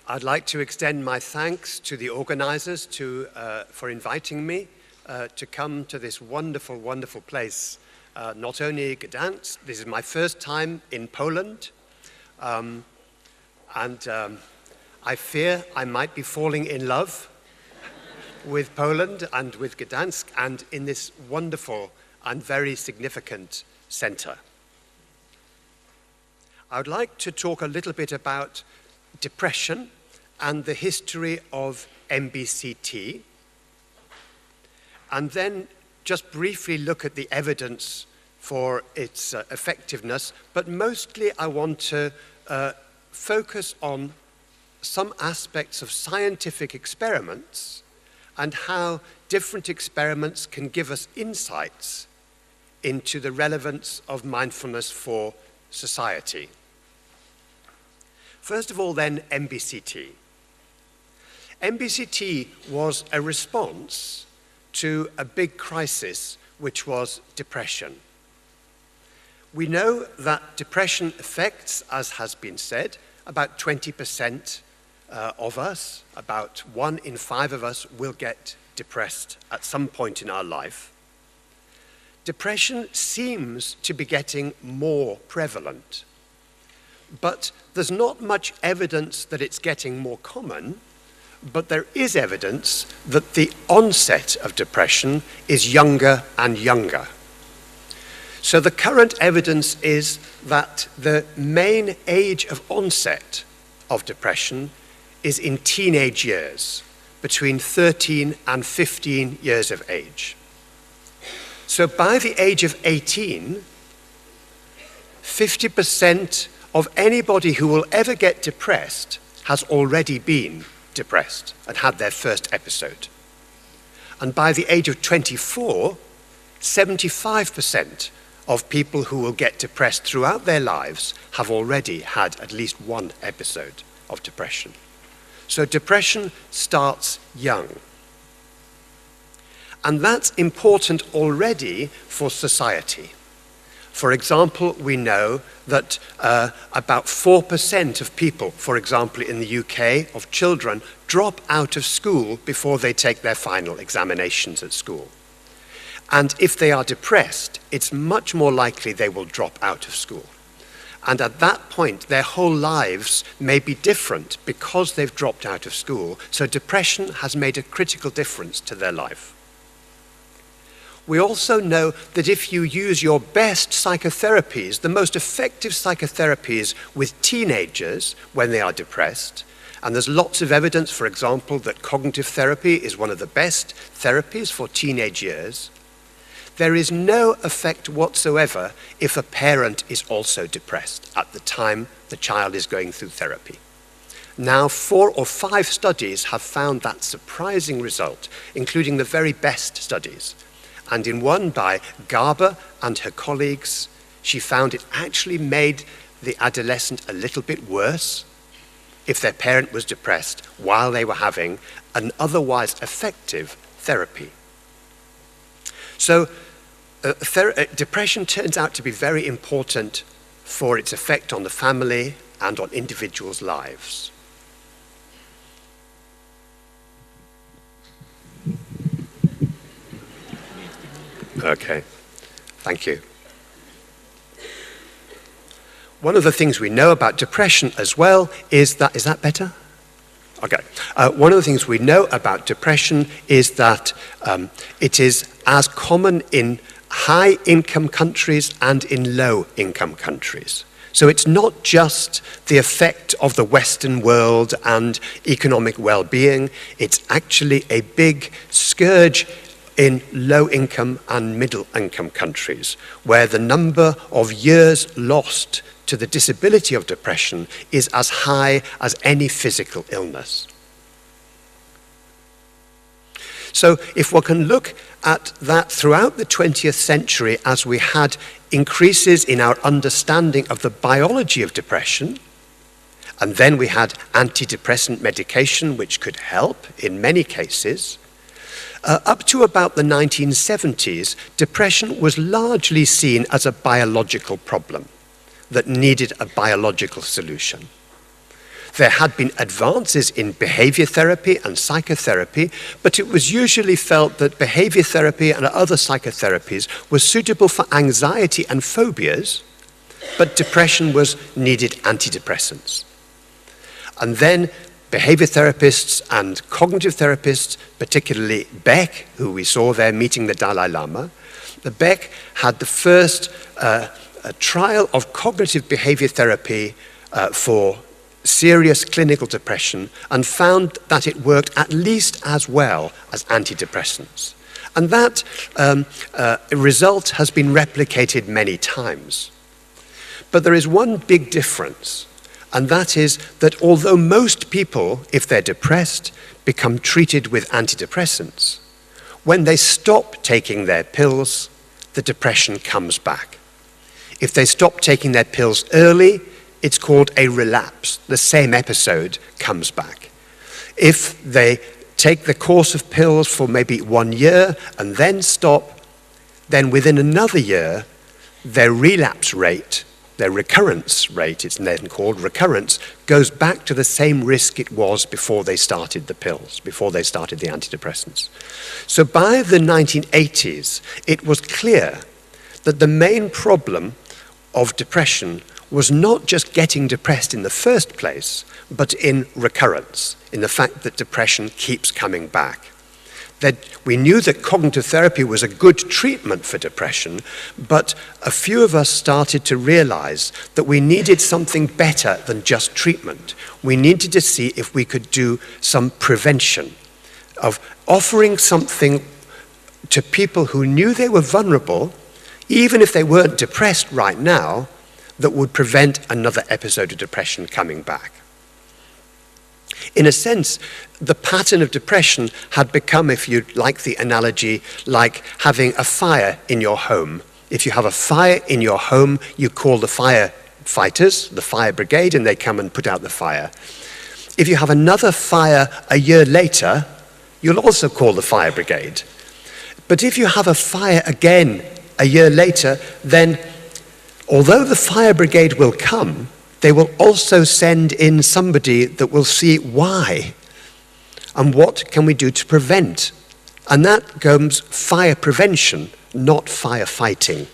I'd like to extend my thanks to the organizers for inviting me to come to this wonderful, wonderful place. Not only Gdansk, this is my first time in Poland, and I fear I might be falling in love with Poland and with Gdansk and in this wonderful and very significant center. I would like to talk a little bit about depression and the history of MBCT, and then just briefly look at the evidence for its effectiveness, but mostly I want to focus on some aspects of scientific experiments and how different experiments can give us insights into the relevance of mindfulness for society. First of all, then, MBCT. MBCT was a response to a big crisis, which was depression. We know that depression affects, as has been said, about 20% of us. About 1 in 5 of us will get depressed at some point in our life. Depression seems to be getting more prevalent, but there's not much evidence that it's getting more common, but there is evidence that the onset of depression is younger and younger. So the current evidence is that the main age of onset of depression is in teenage years, between 13 and 15 years of age. So by the age of 18, 50% of anybody who will ever get depressed has already been depressed and had their first episode. And by the age of 24, 75% of people who will get depressed throughout their lives have already had at least one episode of depression. So depression starts young. And that's important already for society. For example, we know that about 4% of people, for example, in the UK, of children, drop out of school before they take their final examinations at school. And if they are depressed, it's much more likely they will drop out of school. And at that point, their whole lives may be different because they've dropped out of school. So depression has made a critical difference to their life. We also know that if you use your best psychotherapies, the most effective psychotherapies with teenagers when they are depressed, and there's lots of evidence, for example, that cognitive therapy is one of the best therapies for teenage years, there is no effect whatsoever if a parent is also depressed at the time the child is going through therapy. Now, 4 or 5 studies have found that surprising result, including the very best studies. And in one by Garber and her colleagues, she found it actually made the adolescent a little bit worse if their parent was depressed while they were having an otherwise effective therapy. So depression turns out to be very important for its effect on the family and on individuals' lives. Okay, thank you. One of the things we know about depression as well is that better? Okay. One of the things we know about depression is that it is as common in high-income countries and in low-income countries. So it's not just the effect of the Western world and economic well-being, it's actually a big scourge in low-income and middle-income countries, where the number of years lost to the disability of depression is as high as any physical illness. So if one can look at that throughout the 20th century as we had increases in our understanding of the biology of depression, and then we had antidepressant medication which could help in many cases, up to about the 1970s, depression was largely seen as a biological problem that needed a biological solution. There had been advances in behavior therapy and psychotherapy, but it was usually felt that behavior therapy and other psychotherapies were suitable for anxiety and phobias, but depression needed antidepressants. And then behavior therapists and cognitive therapists, particularly Beck, who we saw there meeting the Dalai Lama, Beck had the first trial of cognitive behavior therapy for serious clinical depression and found that it worked at least as well as antidepressants. And that result has been replicated many times. But there is one big difference, and that is that although most people, if they're depressed, become treated with antidepressants, when they stop taking their pills, the depression comes back. If they stop taking their pills early, it's called a relapse. The same episode comes back. If they take the course of pills for maybe 1 year and then stop, then within another year, their relapse rate, their recurrence rate, it's then called recurrence, goes back to the same risk it was before they started the pills, before they started the antidepressants. So by the 1980s, it was clear that the main problem of depression was not just getting depressed in the first place, but in recurrence, in the fact that depression keeps coming back. That we knew that cognitive therapy was a good treatment for depression, but a few of us started to realize that we needed something better than just treatment. We needed to see if we could do some prevention, of offering something to people who knew they were vulnerable, even if they weren't depressed right now, that would prevent another episode of depression coming back. In a sense, the pattern of depression had become, if you like the analogy, like having a fire in your home. If you have a fire in your home, you call the firefighters, the fire brigade, and they come and put out the fire. If you have another fire a year later, you'll also call the fire brigade. But if you have a fire again a year later, then although the fire brigade will come, they will also send in somebody that will see why and what can we do to prevent. And that comes fire prevention, not firefighting.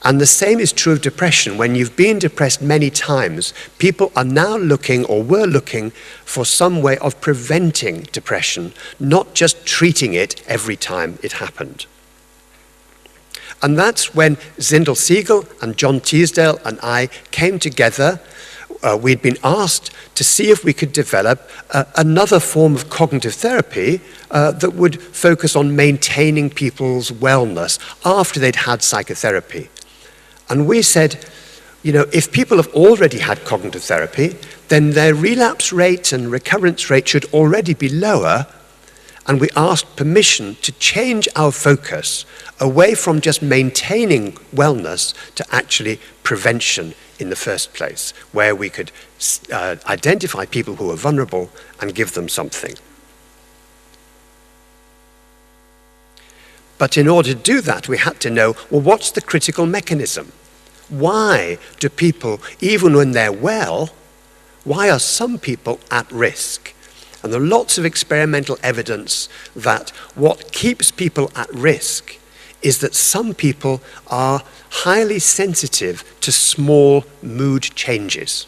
And the same is true of depression. When you've been depressed many times, people are now looking, or were looking, for some way of preventing depression, not just treating it every time it happened. And that's when Zindel Siegel and John Teasdale and I came together. We'd been asked to see if we could develop another form of cognitive therapy that would focus on maintaining people's wellness after they'd had psychotherapy. And we said, you know, if people have already had cognitive therapy, then their relapse rate and recurrence rate should already be lower. And we asked permission to change our focus away from just maintaining wellness to actually prevention in the first place, where we could identify people who are vulnerable and give them something. But in order to do that, we had to know, well, what's the critical mechanism? Why do people, even when they're well, why are some people at risk? And there are lots of experimental evidence that what keeps people at risk is that some people are highly sensitive to small mood changes.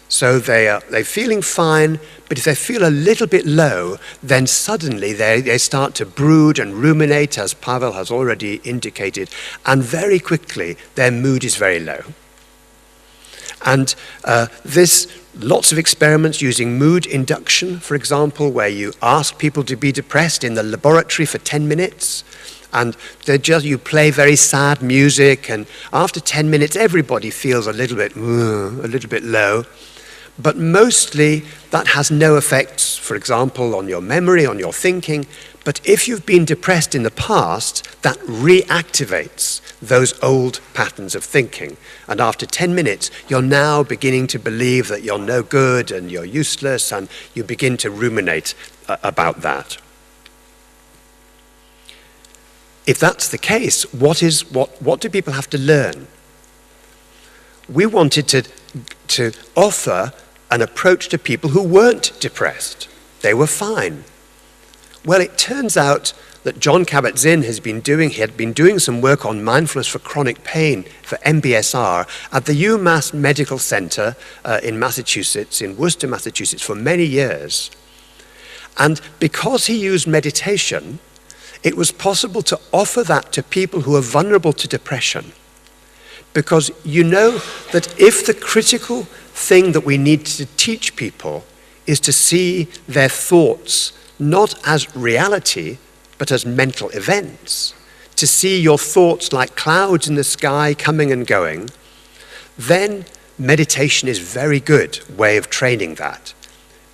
So they're feeling fine, but if they feel a little bit low, then suddenly they start to brood and ruminate, as Pavel has already indicated, and very quickly their mood is very low. And lots of experiments using mood induction, for example, where you ask people to be depressed in the laboratory for 10 minutes, and you play very sad music, and after 10 minutes, everybody feels a little bit low. But mostly, that has no effects, for example, on your memory, on your thinking. But if you've been depressed in the past, that reactivates those old patterns of thinking. And after 10 minutes, you're now beginning to believe that you're no good and you're useless, and you begin to ruminate about that. If that's the case, what do people have to learn? We wanted to offer an approach to people who weren't depressed. They were fine. Well, it turns out that Jon Kabat-Zinn had been doing some work on mindfulness for chronic pain, for MBSR, at the UMass Medical Center in Massachusetts, in Worcester, Massachusetts, for many years. And because he used meditation, it was possible to offer that to people who are vulnerable to depression. Because you know that if the critical thing that we need to teach people is to see their thoughts not as reality, but as mental events, to see your thoughts like clouds in the sky coming and going, then meditation is a very good way of training that.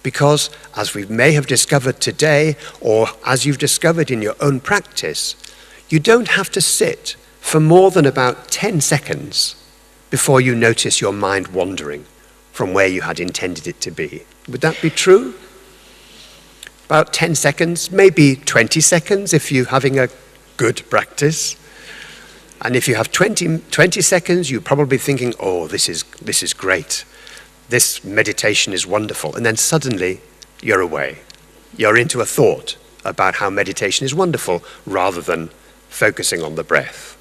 Because, as we may have discovered today, or as you've discovered in your own practice, you don't have to sit for more than about 10 seconds before you notice your mind wandering from where you had intended it to be. Would that be true? About 10 seconds, maybe 20 seconds if you're having a good practice. And if you have 20 seconds, you're probably thinking, oh, this is great. This meditation is wonderful. And then suddenly you're away. You're into a thought about how meditation is wonderful rather than focusing on the breath.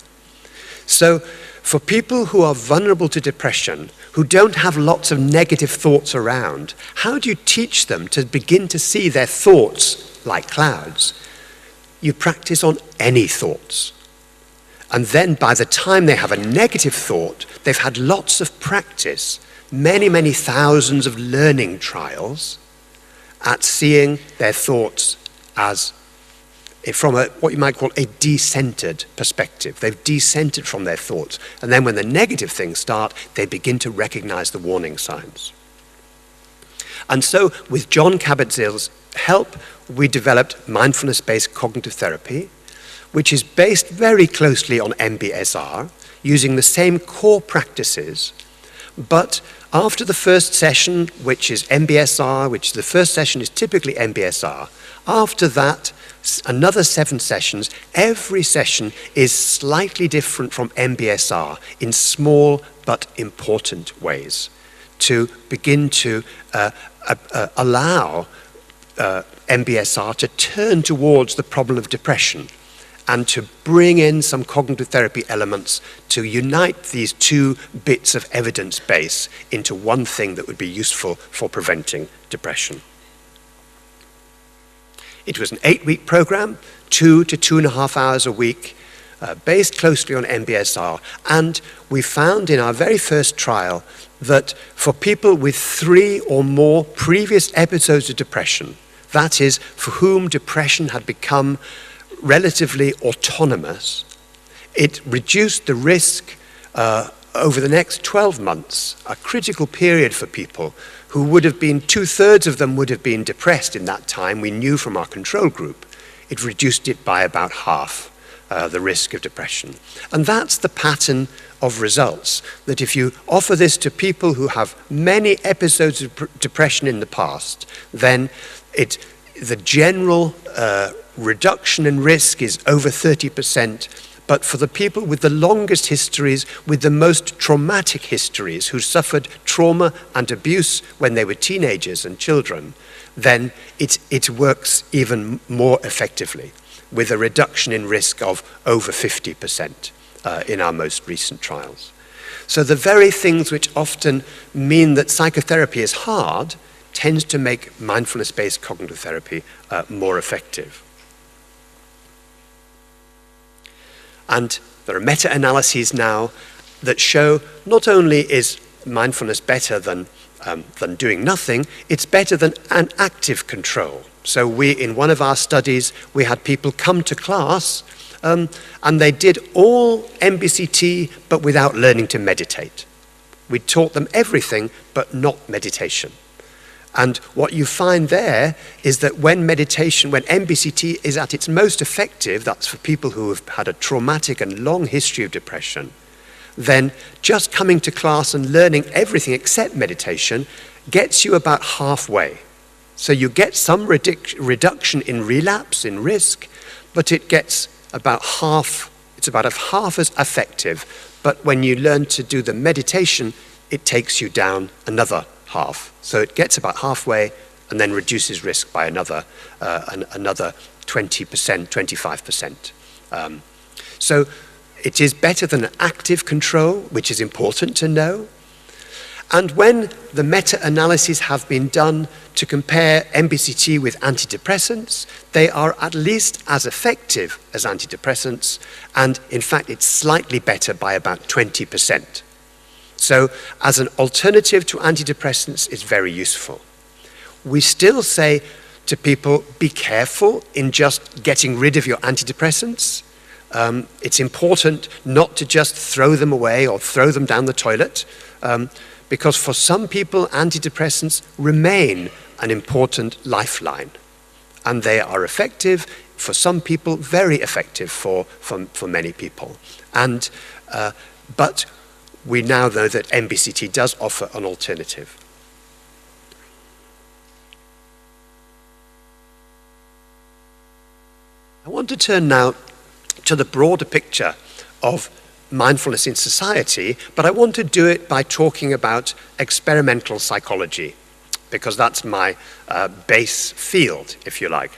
So for people who are vulnerable to depression, who don't have lots of negative thoughts around, how do you teach them to begin to see their thoughts like clouds? You practice on any thoughts. And then by the time they have a negative thought, they've had lots of practice, many, many thousands of learning trials at seeing their thoughts as from what you might call a decentered perspective. They've decentered from their thoughts. And then when the negative things start, they begin to recognize the warning signs. And so with Jon Kabat-Zinn's help, we developed mindfulness-based cognitive therapy, which is based very closely on MBSR, using the same core practices. But after the first session, which is MBSR, which the first session is typically MBSR, after that, another 7 sessions, every session is slightly different from MBSR in small but important ways to begin to allow MBSR to turn towards the problem of depression and to bring in some cognitive therapy elements to unite these two bits of evidence base into one thing that would be useful for preventing depression. It was an 8-week program, 2 to 2.5 hours a week, based closely on MBSR. And we found in our very first trial that for people with 3 or more previous episodes of depression, that is, for whom depression had become relatively autonomous, it reduced the risk over the next 12 months, a critical period for people who would have been, 2/3 of them would have been depressed in that time, we knew from our control group. It reduced it by about half, the risk of depression. And that's the pattern of results, that if you offer this to people who have many episodes of depression in the past, then the general reduction in risk is over 30%. But for the people with the longest histories, with the most traumatic histories, who suffered trauma and abuse when they were teenagers and children, then it works even more effectively, with a reduction in risk of over 50% in our most recent trials. So the very things which often mean that psychotherapy is hard tends to make mindfulness-based cognitive therapy more effective. And there are meta-analyses now that show not only is mindfulness better than doing nothing, it's better than an active control. So in one of our studies, we had people come to class and they did all MBCT but without learning to meditate. We taught them everything but not meditation. And what you find there is that when MBCT is at its most effective, that's for people who have had a traumatic and long history of depression, then just coming to class and learning everything except meditation gets you about halfway. So you get some reduction in relapse, in risk, but it gets about half, it's about half as effective. But when you learn to do the meditation, it takes you down another half. So it gets about halfway and then reduces risk by another 20%, 25%. So it is better than an active control, which is important to know. And when the meta-analyses have been done to compare MBCT with antidepressants, they are at least as effective as antidepressants, and in fact it's slightly better by about 20%. So as an alternative to antidepressants, it's very useful. We still say to people, be careful in just getting rid of your antidepressants. It's important not to just throw them away or throw them down the toilet, because for some people, antidepressants remain an important lifeline. And they are effective, for some people, very effective for many people. And, but we now know that MBCT does offer an alternative. I want to turn now to the broader picture of mindfulness in society, but I want to do it by talking about experimental psychology, because that's my base field, if you like.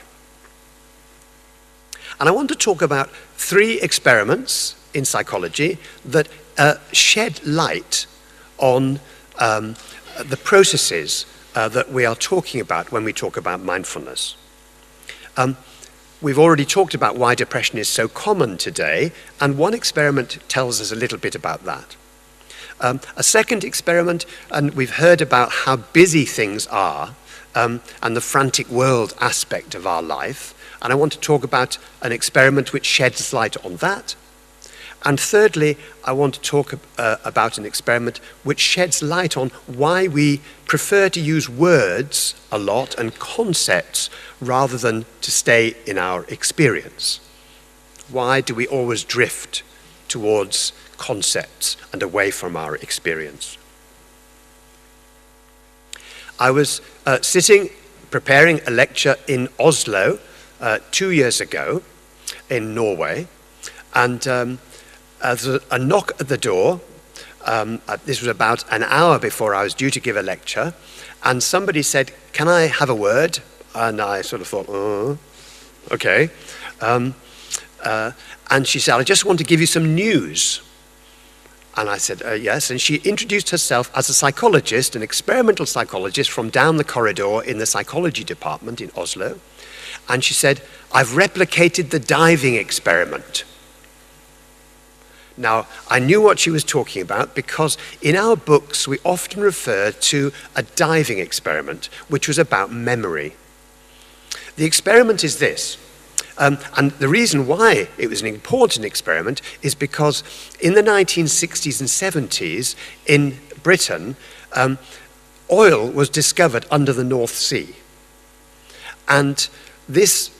And I want to talk about 3 experiments in psychology that shed light on the processes that we are talking about when we talk about mindfulness. We've already talked about why depression is so common today, and one experiment tells us a little bit about that. A second experiment, and we've heard about how busy things are and the frantic world aspect of our life, and I want to talk about an experiment which sheds light on that. And thirdly, I want to talk about an experiment which sheds light on why we prefer to use words a lot and concepts rather than to stay in our experience. Why do we always drift towards concepts and away from our experience? I was sitting preparing a lecture in Oslo 2 years ago in Norway, and there was a knock at the door. This was about an hour before I was due to give a lecture, and somebody said, "Can I have a word?" And I sort of thought, okay. And she said, "I just want to give you some news." And I said, yes. And she introduced herself as a psychologist, an experimental psychologist from down the corridor in the psychology department in Oslo. And she said, "I've replicated the diving experiment." Now, I knew what she was talking about because in our books we often refer to a diving experiment, which was about memory. The experiment is this, and the reason why it was an important experiment is because in the 1960s and 70s in Britain, oil was discovered under the North Sea. And this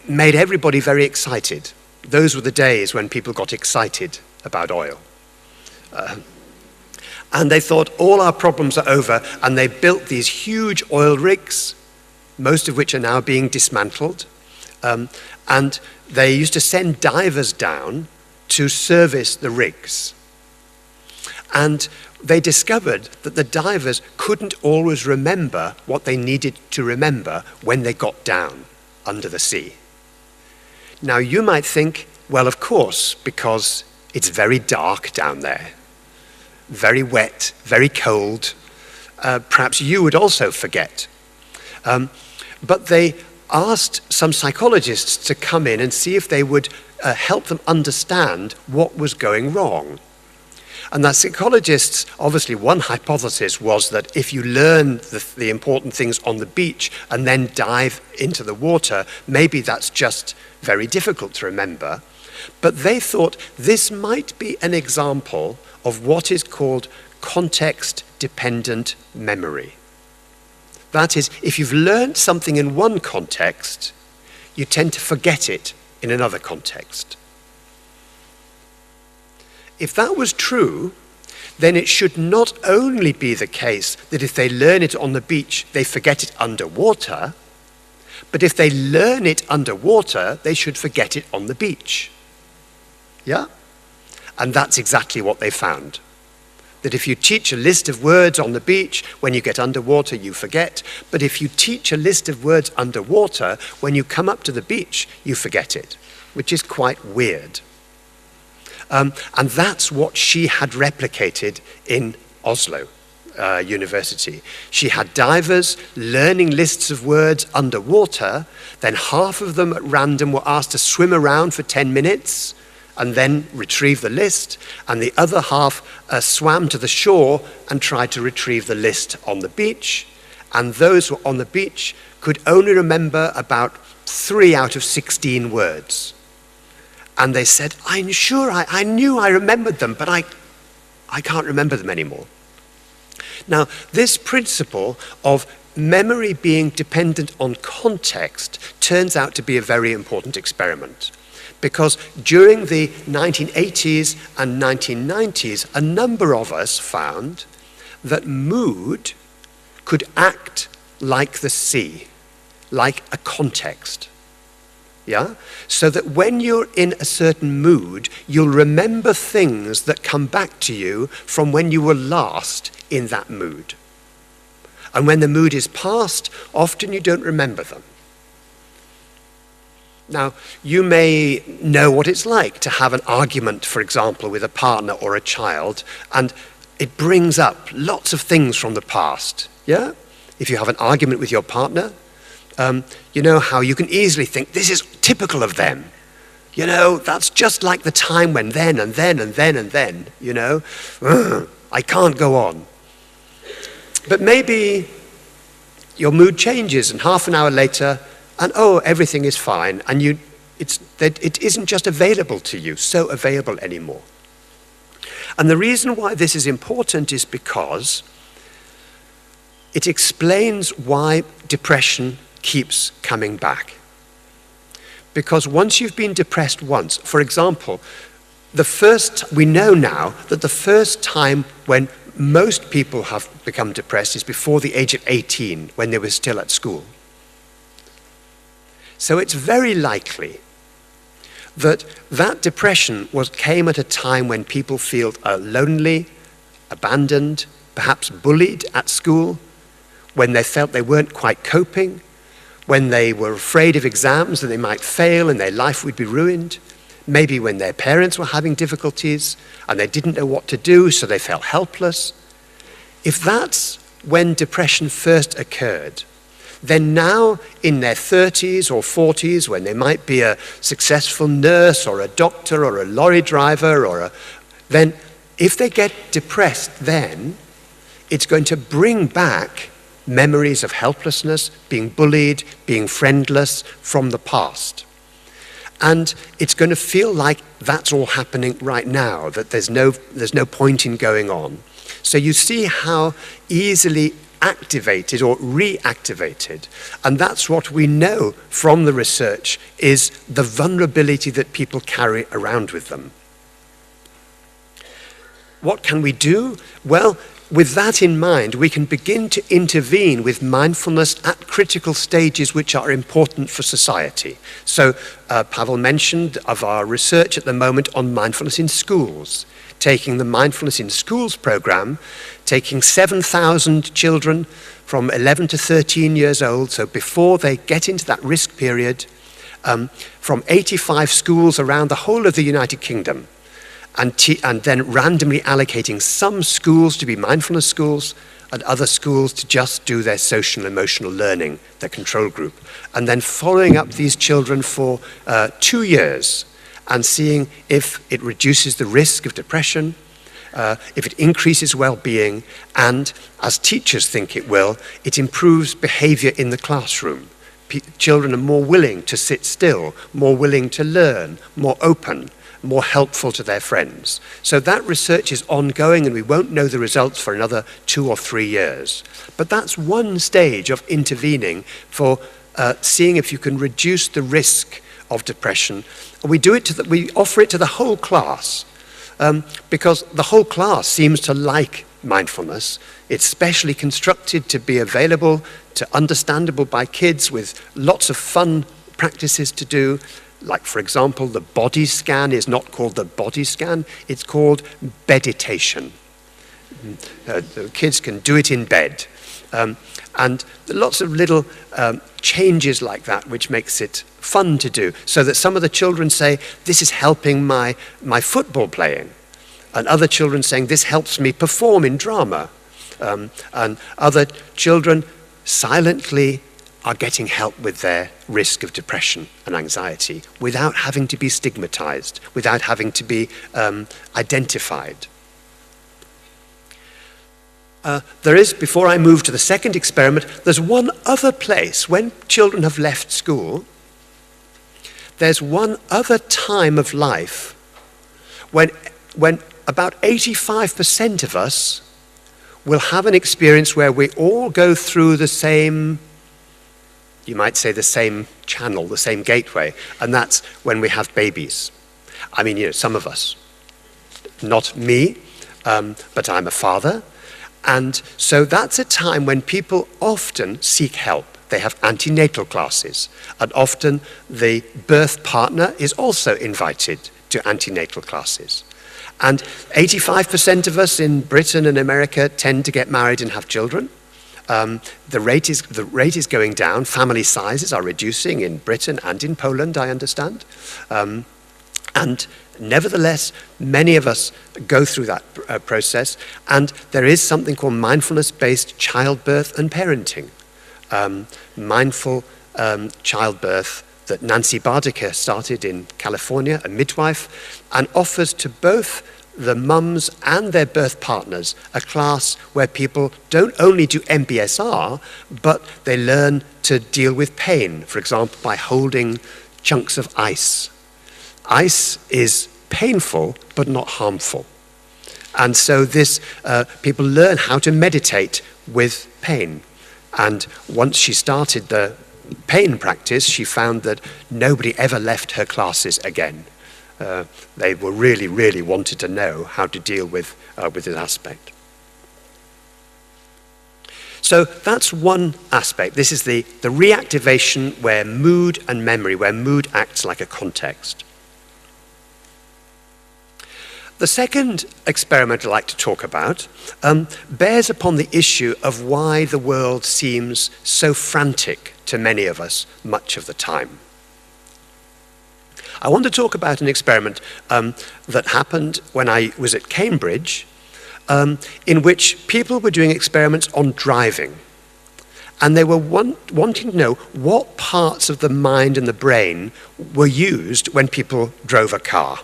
made everybody very excited. Those were the days when people got excited about oil. And they thought all our problems are over, and they built these huge oil rigs, most of which are now being dismantled. And they used to send divers down to service the rigs. And they discovered that the divers couldn't always remember what they needed to remember when they got down under the sea. Now, you might think, well, of course, because it's very dark down there, very wet, very cold. Perhaps you would also forget. But they asked some psychologists to come in and see if they would help them understand what was going wrong. And the psychologists, obviously one hypothesis was that if you learn the important things on the beach and then dive into the water, maybe that's just very difficult to remember. But they thought this might be an example of what is called context-dependent memory. That is, if you've learned something in one context, you tend to forget it in another context. If that was true, then it should not only be the case that if they learn it on the beach, they forget it underwater, but if they learn it underwater, they should forget it on the beach. Yeah? And that's exactly what they found. that if you teach a list of words on the beach, when you get underwater, you forget. But if you teach a list of words underwater, when you come up to the beach, you forget it, which is quite weird. And that's what she had replicated in Oslo University. She had divers learning lists of words underwater, then half of them at random were asked to swim around for 10 minutes and then retrieve the list, and the other half swam to the shore and tried to retrieve the list on the beach. And those who were on the beach could only remember about 3 out of 16 words. And they said, I'm sure I knew I remembered them, but I can't remember them anymore. Now, this principle of memory being dependent on context turns out to be a very important experiment. Because during the 1980s and 1990s, a number of us found that mood could act like the sea, like a context. Yeah? So that when you're in a certain mood, you'll remember things that come back to you from when you were last in that mood. And when the mood is past, often you don't remember them. Now, you may know what it's like to have an argument, for example, with a partner or a child, and it brings up lots of things from the past. Yeah? If you have an argument with your partner, you know how you can easily think, this is typical of them. You know, that's just like the time when then and then and then and then, you know. I can't go on. But maybe your mood changes and half an hour later, and everything is fine, and it isn't just available to you, so available anymore. And the reason why this is important is because it explains why depression keeps coming back. Because once you've been depressed once, for example, we know now that the first time when most people have become depressed is before the age of 18, when they were still at school. So it's very likely that depression came at a time when people feel lonely, abandoned, perhaps bullied at school, when they felt they weren't quite coping, when they were afraid of exams that they might fail and their life would be ruined, maybe when their parents were having difficulties and they didn't know what to do, so they felt helpless. If that's when depression first occurred, then now in their 30s or 40s, when they might be a successful nurse or a doctor or a lorry driver, then if they get depressed then, it's going to bring back memories of helplessness, being bullied, being friendless from the past. And it's going to feel like that's all happening right now, that there's no point in going on. So you see how easily activated or reactivated. And that's what we know from the research is the vulnerability that people carry around with them. What can we do? Well, with that in mind, we can begin to intervene with mindfulness at critical stages which are important for society. So Pawel mentioned of our research at the moment on mindfulness in schools. Taking the Mindfulness in Schools program, taking 7,000 children from 11 to 13 years old, so before they get into that risk period, from 85 schools around the whole of the United Kingdom, and then randomly allocating some schools to be mindfulness schools and other schools to just do their social and emotional learning, their control group, and then following up these children for 2 years, and seeing if it reduces the risk of depression, if it increases well-being, and as teachers think it will, it improves behavior in the classroom. Children are more willing to sit still, more willing to learn, more open, more helpful to their friends. So that research is ongoing, and we won't know the results for another 2 or 3 years. But that's one stage of intervening for seeing if you can reduce the risk of depression. We offer it to the whole class because the whole class seems to like mindfulness. It's specially constructed to be available, to understandable by kids with lots of fun practices to do. Like, for example, the body scan is not called the body scan, it's called beditation. The kids can do it in bed. And lots of little changes like that which makes it fun to do, so that some of the children say, this is helping my football playing, and other children saying, this helps me perform in drama, and other children silently are getting help with their risk of depression and anxiety without having to be stigmatized, without having to be identified. There is, before I move to the second experiment, there's one other place when children have left school. There's one other time of life when about 85% of us will have an experience where we all go through the same, you might say the same channel, the same gateway, and that's when we have babies. I mean, some of us. Not me, but I'm a father. And so that's a time when people often seek help. They have antenatal classes, and often the birth partner is also invited to antenatal classes. And 85% of us in Britain and America tend to get married and have children. The rate is going down. Family sizes are reducing in Britain and in Poland, I understand. And nevertheless, many of us go through that process, and there is something called mindfulness-based childbirth and parenting. Mindful childbirth that Nancy Bardiker started in California, a midwife, and offers to both the mums and their birth partners a class where people don't only do MBSR, but they learn to deal with pain, for example, by holding chunks of ice. Ice is painful, but not harmful. And so people learn how to meditate with pain. And once she started the pain practice, she found that nobody ever left her classes again. They were really wanted to know how to deal with this aspect. So that's one aspect. This is the reactivation where mood and memory, where mood acts like a context. The second experiment I'd like to talk about bears upon the issue of why the world seems so frantic to many of us much of the time. I want to talk about an experiment that happened when I was at Cambridge, in which people were doing experiments on driving. And they were wanting to know what parts of the mind and the brain were used when people drove a car.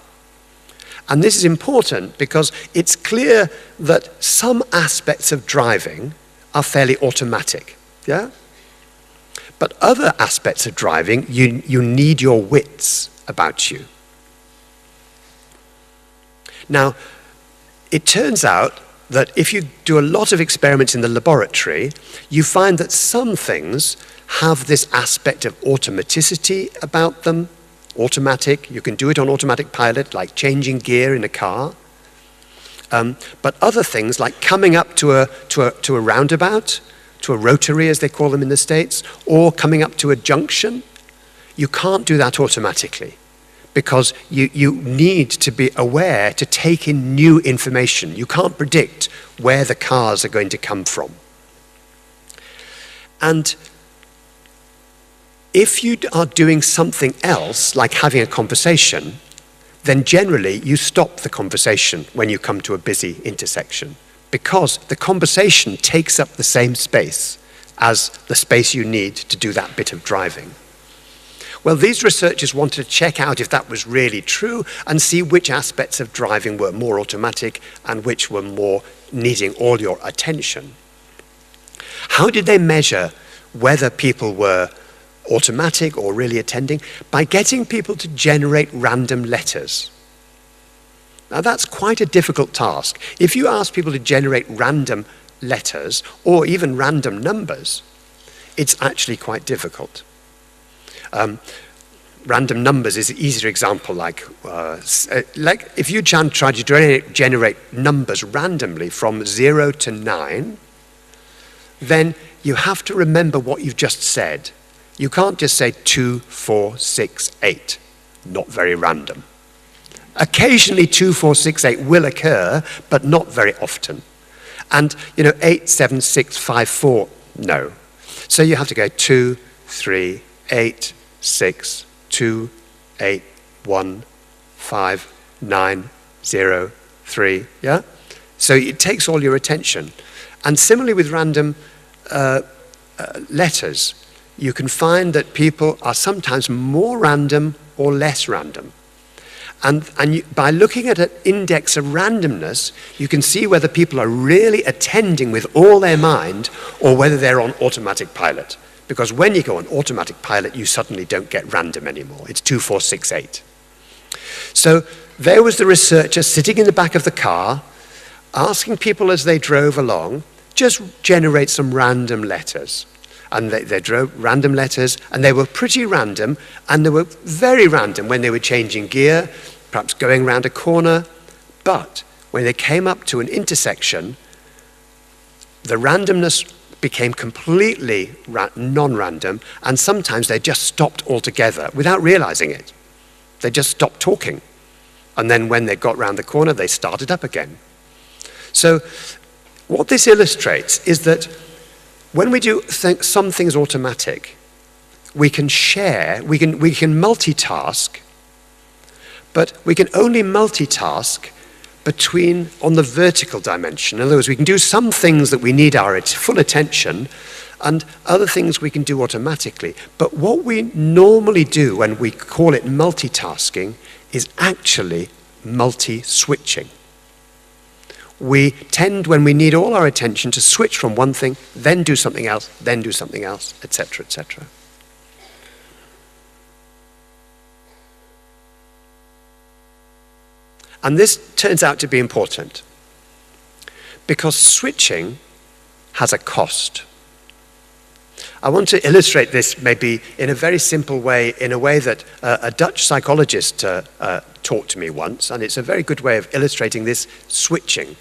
And this is important because it's clear that some aspects of driving are fairly automatic, yeah? But other aspects of driving, you need your wits about you. Now, it turns out that if you do a lot of experiments in the laboratory, you find that some things have this aspect of automaticity about them. Automatic, you can do it on automatic pilot, like changing gear in a car. But other things, like coming up to a roundabout, to a rotary as they call them in the States, or coming up to a junction, you can't do that automatically because you need to be aware to take in new information. You can't predict where the cars are going to come from. And if you are doing something else, like having a conversation, then generally you stop the conversation when you come to a busy intersection, because the conversation takes up the same space as the space you need to do that bit of driving. Well, these researchers wanted to check out if that was really true and see which aspects of driving were more automatic and which were more needing all your attention. How did they measure whether people were automatic or really attending? By getting people to generate random letters. Now that's quite a difficult task. If you ask people to generate random letters or even random numbers, it's actually quite difficult. Random numbers is an easier example, like if you try to generate numbers randomly from 0 to 9, then you have to remember what you've just said. You can't just say 2, 4, 6, 8. Not very random. Occasionally 2, 4, 6, 8 will occur, but not very often. And, 8, 7, 6, 5, 4, no. So you have to go 2, 3, 8, 6, 2, 8, 1, 5, 9, 0, 3, yeah? So it takes all your attention. And similarly with random letters, you can find that people are sometimes more random or less random. And by looking at an index of randomness, you can see whether people are really attending with all their mind or whether they're on automatic pilot. Because when you go on automatic pilot, you suddenly don't get random anymore. It's 2, 4, 6, 8. So there was the researcher sitting in the back of the car, asking people as they drove along, just generate some random letters. And they drove random letters, and they were pretty random, and they were very random when they were changing gear, perhaps going around a corner. But when they came up to an intersection, the randomness became completely non-random, and sometimes they just stopped altogether without realizing it. They just stopped talking. And then when they got round the corner, they started up again. So what this illustrates is that when we do some things automatic, we can share, we can multitask, but we can only multitask on the vertical dimension. In other words, we can do some things that we need our full attention, and other things we can do automatically. But what we normally do when we call it multitasking is actually multi-switching. We tend, when we need all our attention, to switch from one thing, then do something else, etc., etc. And this turns out to be important because switching has a cost. I want to illustrate this maybe in a very simple way, in a way that a Dutch psychologist taught to me once, and it's a very good way of illustrating this switching.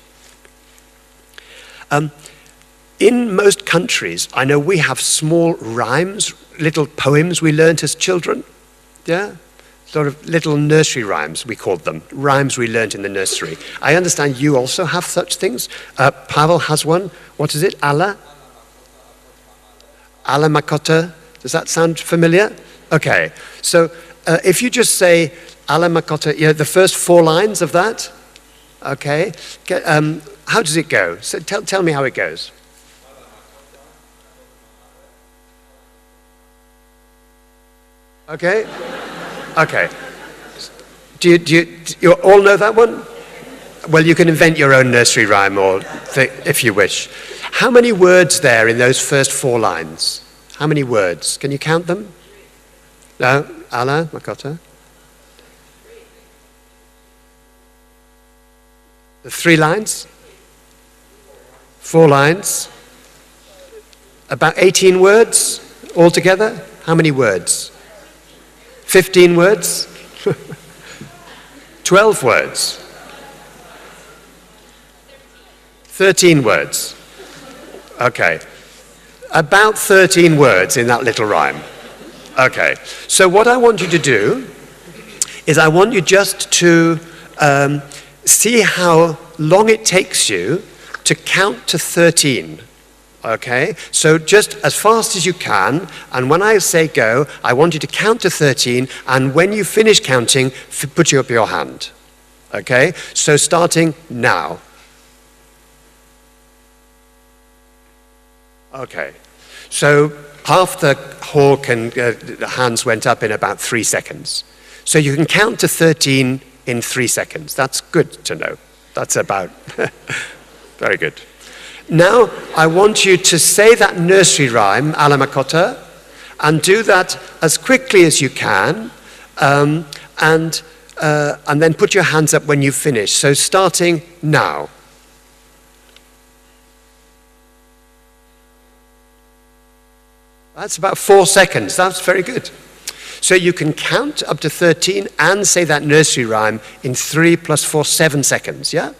In most countries, I know we have small rhymes, little poems we learnt as children, yeah? Sort of little nursery rhymes, we called them, rhymes we learnt in the nursery. I understand you also have such things. Pawła has one. What is it? Ala Makota. Does that sound familiar? Okay. So if you just say Ala Makota, the first 4 lines of that, okay. How does it go? So tell me how it goes. Okay. Okay. Do you all know that one? Well, you can invent your own nursery rhyme, if you wish. How many words there in those first 4 lines? How many words? Can you count them? No? Ala, Makota? The 3 lines? 4 lines? About 18 words altogether? How many words? 15 words? 12 words? 13 words? Okay. About 13 words in that little rhyme. Okay. So what I want you to do is I want you just to see how long it takes you to count to 13. Okay, so just as fast as you can, and when I say go, I want you to count to 13, and when you finish counting, put up your hand. Okay, so starting now. Okay, so half the hall the hands went up in about 3 seconds. So you can count to 13 in 3 seconds. That's good to know. That's about, very good. Now, I want you to say that nursery rhyme, Ala Makota, and do that as quickly as you can, and then put your hands up when you finish. So starting now. That's about 4 seconds. That's very good. So you can count up to 13 and say that nursery rhyme in 3 + 4, 7 seconds, yeah?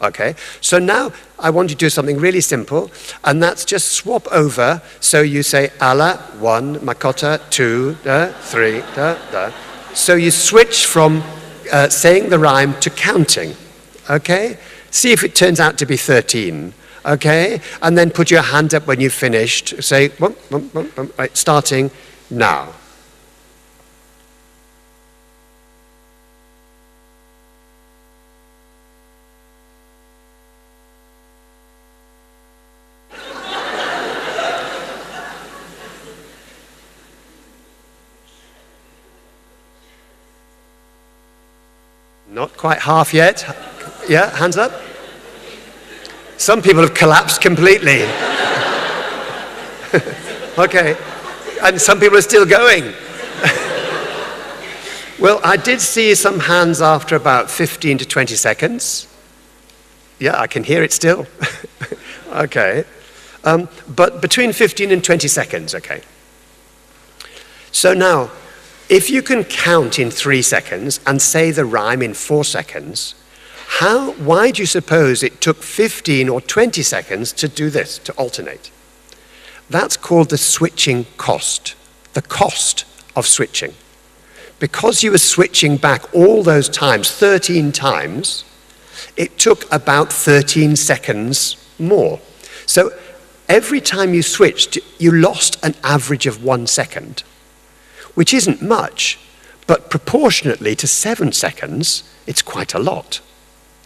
Okay, so now I want you to do something really simple, and that's just swap over. So you say Ala, 1, Makota, 2, 3, So you switch from saying the rhyme to counting, okay? See if it turns out to be 13. Okay? And then put your hand up when you've finished. Say, right, starting now. Not quite half yet. Yeah, hands up. Some people have collapsed completely. Okay. And some people are still going. Well, I did see some hands after about 15 to 20 seconds. Yeah, I can hear it still. Okay. But between 15 and 20 seconds, okay. So now, if you can count in 3 seconds and say the rhyme in 4 seconds, why do you suppose it took 15 or 20 seconds to do this, to alternate? That's called the switching cost, the cost of switching. Because you were switching back all those times, 13 times, it took about 13 seconds more. So every time you switched, you lost an average of 1 second. Which isn't much, but proportionately to 7 seconds, it's quite a lot.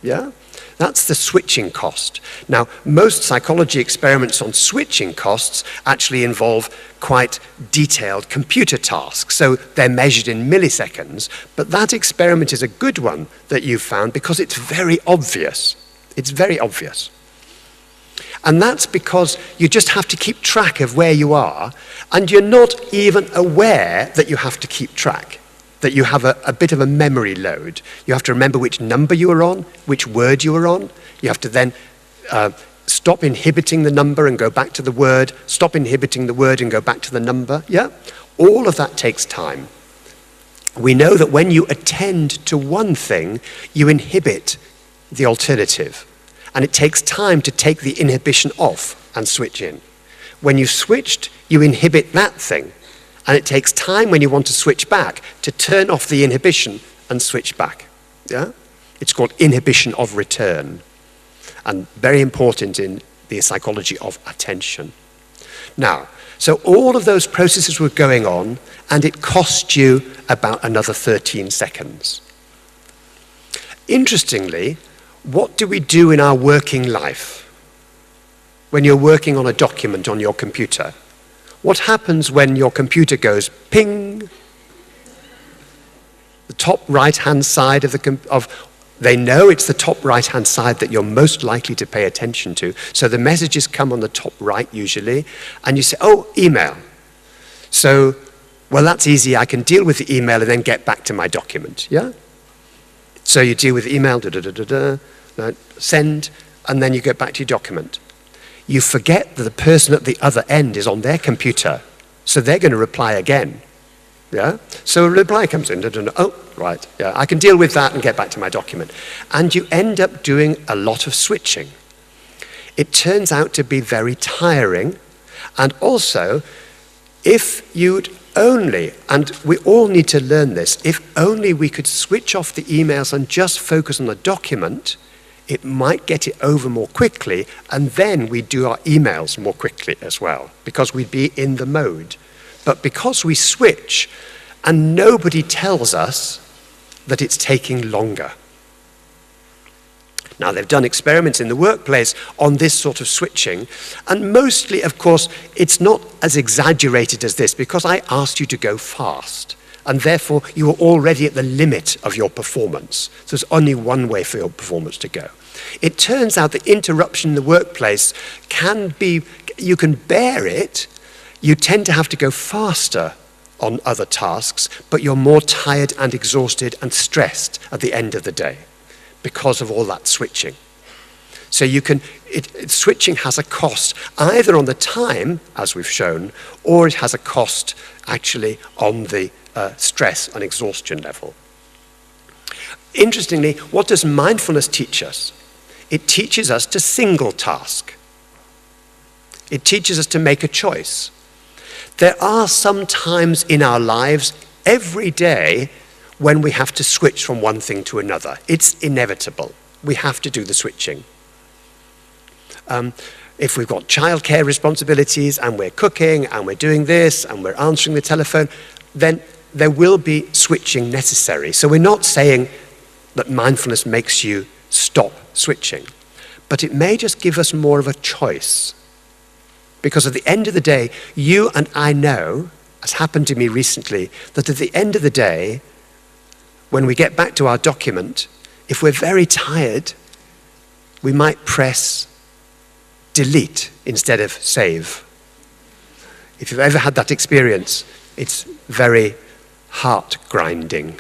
Yeah? That's the switching cost. Now, most psychology experiments on switching costs actually involve quite detailed computer tasks, so they're measured in milliseconds, but that experiment is a good one that you've found because it's very obvious. It's very obvious. And that's because you just have to keep track of where you are, and you're not even aware that you have to keep track, that you have a bit of a memory load. You have to remember which number you were on, which word you were on. You have to then stop inhibiting the number and go back to the word, stop inhibiting the word and go back to the number. Yeah? All of that takes time. We know that when you attend to one thing, you inhibit the alternative. And it takes time to take the inhibition off and switch in. When you've switched, you inhibit that thing. And it takes time when you want to switch back to turn off the inhibition and switch back. Yeah? It's called inhibition of return. And very important in the psychology of attention. Now, so all of those processes were going on, and it cost you about another 13 seconds. Interestingly, what do we do in our working life when you're working on a document on your computer? What happens when your computer goes ping? The top right-hand side they know it's the top right-hand side that you're most likely to pay attention to. So the messages come on the top right usually, and you say, oh, email. So, well, that's easy. I can deal with the email and then get back to my document, yeah? So you deal with the email, send, and then you get back to your document. You forget that the person at the other end is on their computer, so they're going to reply again. Yeah? So a reply comes in, oh, right, yeah, I can deal with that and get back to my document. And you end up doing a lot of switching. It turns out to be very tiring, and also, if you'd only, and we all need to learn this, if only we could switch off the emails and just focus on the document, it might get it over more quickly, and then we do our emails more quickly as well, because we'd be in the mode. But because we switch, and nobody tells us that it's taking longer. Now, they've done experiments in the workplace on this sort of switching, and mostly, of course, it's not as exaggerated as this, because I asked you to go fast, and therefore you were already at the limit of your performance. So there's only one way for your performance to go. It turns out that interruption in the workplace can be, you can bear it, you tend to have to go faster on other tasks, but you're more tired and exhausted and stressed at the end of the day because of all that switching. So you can, switching has a cost either on the time, as we've shown, or it has a cost actually on the stress and exhaustion level. Interestingly, what does mindfulness teach us? It teaches us to single task. It teaches us to make a choice. There are some times in our lives, every day, when we have to switch from one thing to another. It's inevitable. We have to do the switching. If we've got childcare responsibilities and we're cooking and we're doing this and we're answering the telephone, then there will be switching necessary. So we're not saying that mindfulness makes you stop switching, but it may just give us more of a choice. Because at the end of the day, you and I know, as happened to me recently, that at the end of the day, when we get back to our document, if we're very tired, we might press delete instead of save. If you've ever had that experience, it's very heart-grinding.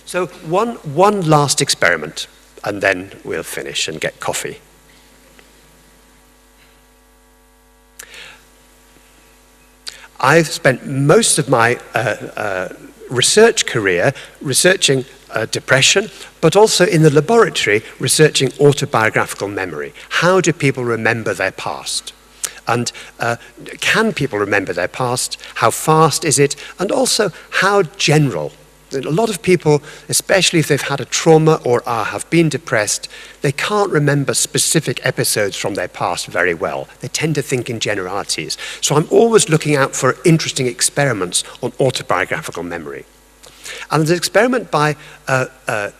So one last experiment, and then we'll finish and get coffee. I've spent most of my research career researching depression, but also in the laboratory researching autobiographical memory. How do people remember their past? And can people remember their past? How fast is it? And also, how general? A lot of people, especially if they've had a trauma or have been depressed, they can't remember specific episodes from their past very well. They tend to think in generalities. So I'm always looking out for interesting experiments on autobiographical memory. And there's an experiment by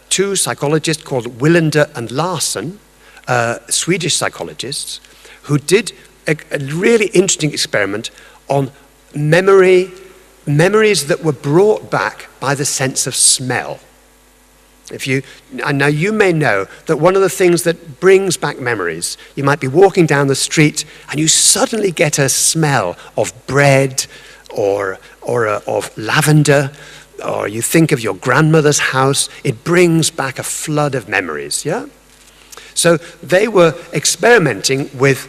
two psychologists called Wilander and Larsson, Swedish psychologists, who did a really interesting experiment on memories that were brought back by the sense of smell. And now you may know that one of the things that brings back memories, you might be walking down the street and you suddenly get a smell of bread or of lavender, or you think of your grandmother's house. It brings back a flood of memories, yeah? So they were experimenting with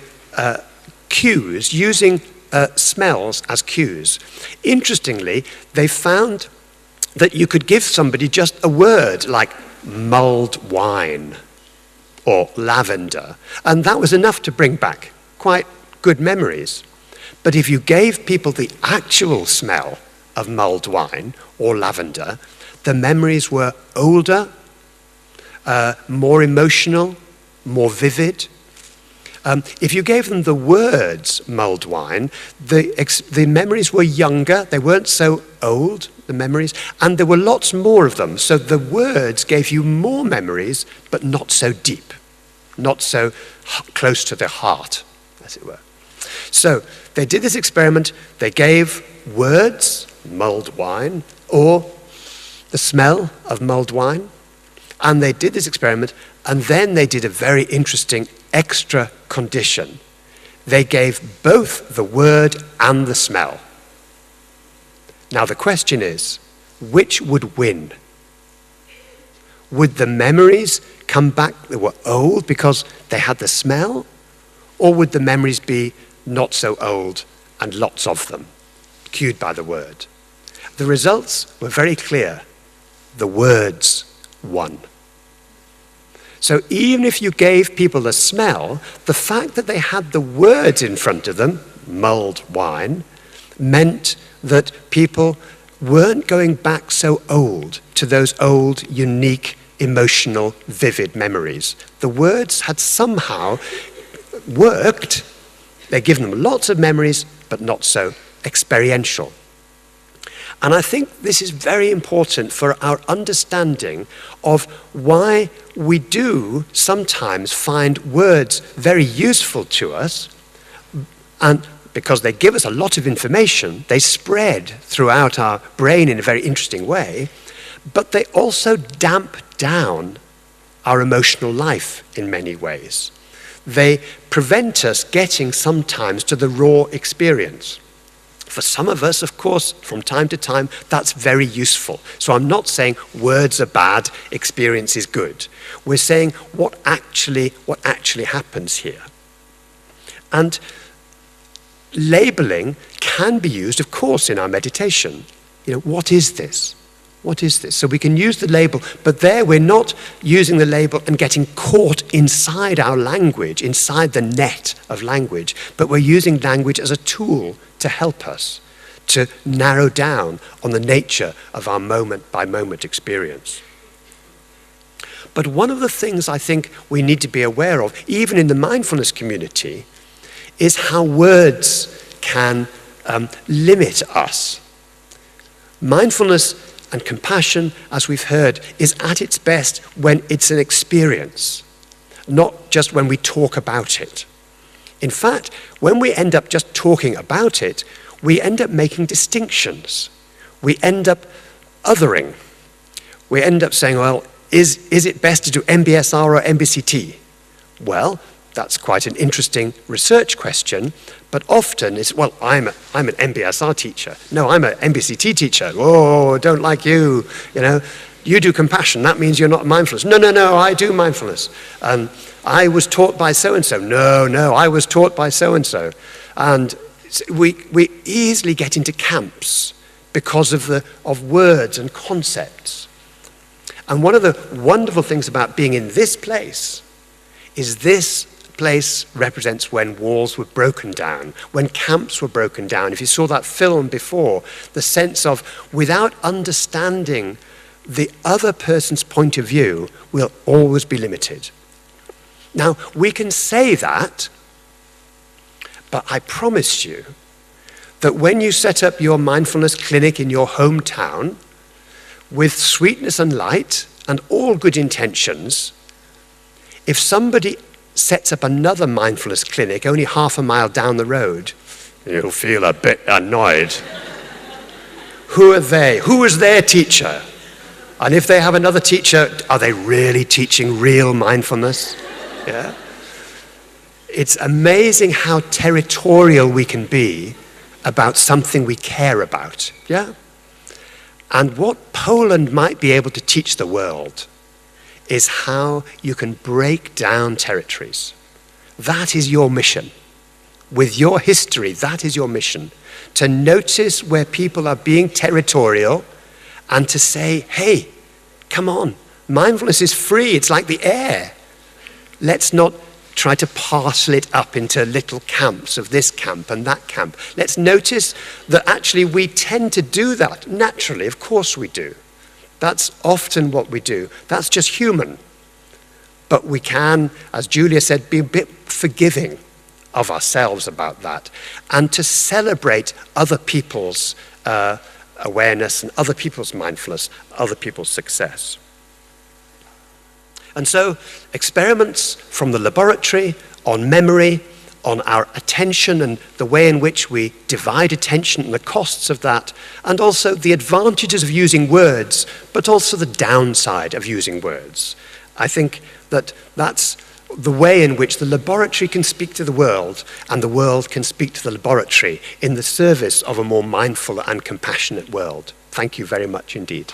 cues, using smells as cues. Interestingly, they found that you could give somebody just a word like mulled wine or lavender, and that was enough to bring back quite good memories. But if you gave people the actual smell of mulled wine or lavender, the memories were older, more emotional, more vivid. If you gave them the words mulled wine, the memories were younger, they weren't so old, the memories, and there were lots more of them. So the words gave you more memories, but not so deep, not so close to the heart, as it were. So they did this experiment, they gave words, mulled wine, or the smell of mulled wine, and they did this experiment, and then they did a very interesting extra condition. They gave both the word and the smell. Now the question is, which would win? Would the memories come back that were old because they had the smell? Or would the memories be not so old and lots of them, cued by the word? The results were very clear. The words won. So even if you gave people the smell, the fact that they had the words in front of them, mulled wine, meant that people weren't going back so old to those old, unique, emotional, vivid memories. The words had somehow worked. They'd given them lots of memories, but not so experiential. And I think this is very important for our understanding of why we do sometimes find words very useful to us, and because they give us a lot of information, they spread throughout our brain in a very interesting way, but they also damp down our emotional life in many ways. They prevent us getting sometimes to the raw experience. For some of us, of course, from time to time, that's very useful. So I'm not saying words are bad, experience is good. We're saying what actually happens here. And labeling can be used, of course, in our meditation. What is this? What is this? So we can use the label, but there we're not using the label and getting caught inside our language, inside the net of language, but we're using language as a tool to help us to narrow down on the nature of our moment-by-moment experience. But one of the things I think we need to be aware of, even in the mindfulness community, is how words can limit us. Mindfulness and compassion, as we've heard, is at its best when it's an experience, not just when we talk about it. In fact, when we end up just talking about it, we end up making distinctions. We end up othering. We end up saying, well, is it best to do MBSR or MBCT? Well, that's quite an interesting research question, but often it's, well, I'm an MBSR teacher. No, I'm an MBCT teacher. Oh, don't like you, you know. You do compassion, that means you're not mindfulness. No, I do mindfulness. I was taught by so-and-so. No, I was taught by so-and-so. And we easily get into camps because of words and concepts. And one of the wonderful things about being in this place is this place represents when walls were broken down, when camps were broken down. If you saw that film before, the sense of without understanding the other person's point of view, we'll always be limited. Now, we can say that, but I promise you that when you set up your mindfulness clinic in your hometown with sweetness and light and all good intentions, if somebody sets up another mindfulness clinic only half a mile down the road, you'll feel a bit annoyed. Who are they? Who is their teacher? And if they have another teacher, are they really teaching real mindfulness? Yeah. It's amazing how territorial we can be about something we care about. Yeah. And what Poland might be able to teach the world is how you can break down territories. That is your mission. With your history, that is your mission. To notice where people are being territorial and to say, hey, come on, mindfulness is free, it's like the air. Let's not try to parcel it up into little camps of this camp and that camp. Let's notice that actually we tend to do that naturally, of course we do. That's often what we do. That's just human. But we can, as Julia said, be a bit forgiving of ourselves about that and to celebrate other people's awareness and other people's mindfulness, other people's success. And so experiments from the laboratory on memory, on our attention and the way in which we divide attention and the costs of that, and also the advantages of using words, but also the downside of using words. I think that that's the way in which the laboratory can speak to the world and the world can speak to the laboratory in the service of a more mindful and compassionate world. Thank you very much indeed.